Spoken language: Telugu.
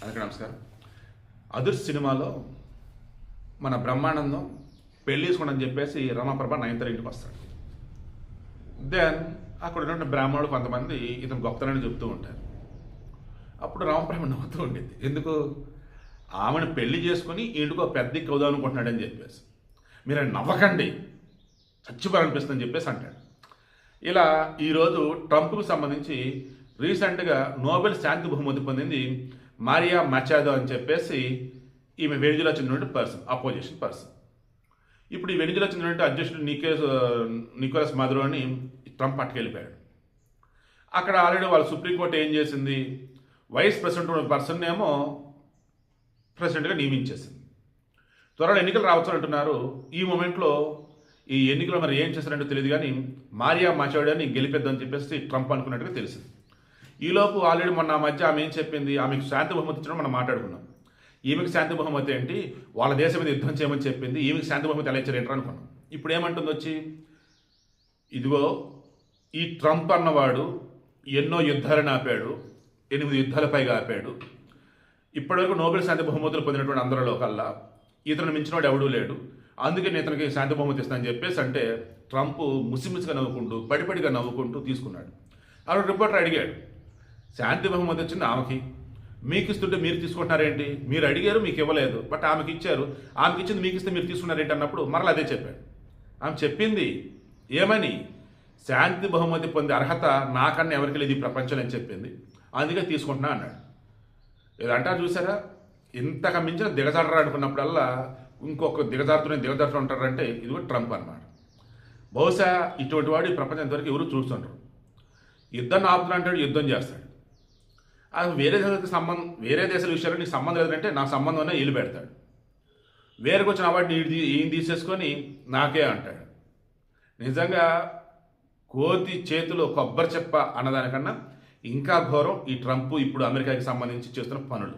అందరికీ నమస్కారం. అదుర్స్ సినిమాలో మన బ్రహ్మానందం పెళ్లి చేసుకోండి చెప్పేసి రమాప్రభ నయనతార ఇంటికి వస్తాడు. దెన్ అక్కడ ఉన్నటువంటి బ్రాహ్మణులు కొంతమంది ఇతను గొప్పతనని చెప్తూ ఉంటారు. అప్పుడు రమాప్రభ నవ్వుతూ ఉండేది. ఎందుకు? ఆమెను పెళ్లి చేసుకుని ఇంటికో పెద్ద కవుదాం అనుకుంటున్నాడని చెప్పేసి. మీరు నవ్వకండి, చచ్చిపోవాలనిపిస్తుందని చెప్పేసి అంటాడు. ఇలా ఈరోజు ట్రంప్కు సంబంధించి రీసెంట్గా నోబెల్ శాంతి బహుమతి పొందింది మారియా మచాడో అని చెప్పేసి ఈమె వెనిజులా చెందినటువంటి పర్సన్, అపోజిషన్ పర్సన్. ఇప్పుడు ఈ వెనిజులా చెందినటువంటి అధ్యక్షుడు నికోలస్ మదురోని ట్రంప్ పట్టుకెళ్ళిపోయాడు. అక్కడ ఆల్రెడీ వాళ్ళ సుప్రీంకోర్టు ఏం చేసింది, వైస్ ప్రెసిడెంట్ ఉన్న పర్సన్ ఏమో ప్రెసిడెంట్గా నియమించేసింది. త్వరలో ఎన్నికలు రావచ్చు అంటున్నారు. ఈ మూమెంట్లో ఈ ఎన్నికలు మరి ఏం చేస్తారంటే తెలియదు, కానీ మారియా మచాడోని గెలిపేద్దని చెప్పేసి ట్రంప్ అనుకున్నట్టుగా తెలిసింది. ఈలోపు ఆల్రెడీ మొన్న మధ్య ఆమె ఏం చెప్పింది, ఆమెకు శాంతి బహుమతి ఇచ్చడం మనం మాట్లాడుకున్నాం. ఈమెకి శాంతి బహుమతి ఏంటి, వాళ్ళ దేశం మీద యుద్ధం చేయమని చెప్పింది, ఈమెకి శాంతి బహుమతి ఎలా ఇచ్చారు ఏంటో అనుకున్నాం. ఇప్పుడు ఏమంటుంది వచ్చి, ఇదిగో ఈ ట్రంప్ అన్నవాడు ఎన్నో యుద్ధాలను ఆపాడు, 8 యుద్ధాల పైగా ఆపాడు. ఇప్పటివరకు నోబెల్ శాంతి బహుమతులు పొందినటువంటి అందరిలో కల్లా ఇతను మించినవాడు ఎవడూ లేడు, అందుకే నేను ఇతనికి శాంతి బహుమతి ఇస్తానని చెప్పేసి అంటే ట్రంప్ ముసిముసిగా నవ్వుకుంటూ పడిపడిగా నవ్వుకుంటూ తీసుకున్నాడు. అక్కడ రిపోర్టర్ అడిగాడు, శాంతి బహుమతి వచ్చింది ఆమెకి, మీకు ఇస్తుంటే మీరు తీసుకుంటున్నారేంటి, మీరు అడిగారు మీకు ఇవ్వలేదు, బట్ ఆమెకి ఇచ్చారు, ఆమెకి ఇచ్చింది మీకు ఇస్తే మీరు తీసుకున్నారేంటి అన్నప్పుడు మరలా అదే చెప్పాడు. ఆమె చెప్పింది ఏమని, శాంతి బహుమతి పొందే అర్హత నాకన్నా ఎవరికి లేదు ఈ ప్రపంచంలో అని చెప్పింది, అందుకే తీసుకుంటున్నా అన్నాడు. ఏదంటారు చూసారా, ఇంతకు మించిన దిగజాడరా అనుకున్నప్పుడల్లా ఇంకొక దిగజారుతూ ఉంటారంటే ఇది కూడా ట్రంప్ అన్నమాట. బహుశా ఇటువంటి వాడు ఈ ప్రపంచం ఇంతవరకు ఎవరు చూస్తుంటారు. యుద్ధం ఆపుతున్నా అంటాడు, యుద్ధం చేస్తాడు. అది వేరే దేశాల విషయాలు నీకు సంబంధం లేదంటే నా సంబంధం అనే ఇల్లు పెడతాడు. వేరేకి వచ్చిన అవార్డు ఈయన తీసేసుకొని నాకే అంటాడు. నిజంగా కోతి చేతిలో కొబ్బరి చెప్ప అన్నదానికన్నా ఇంకా ఘోరం ఈ ట్రంప్ ఇప్పుడు అమెరికాకి సంబంధించి చేస్తున్న పనులు.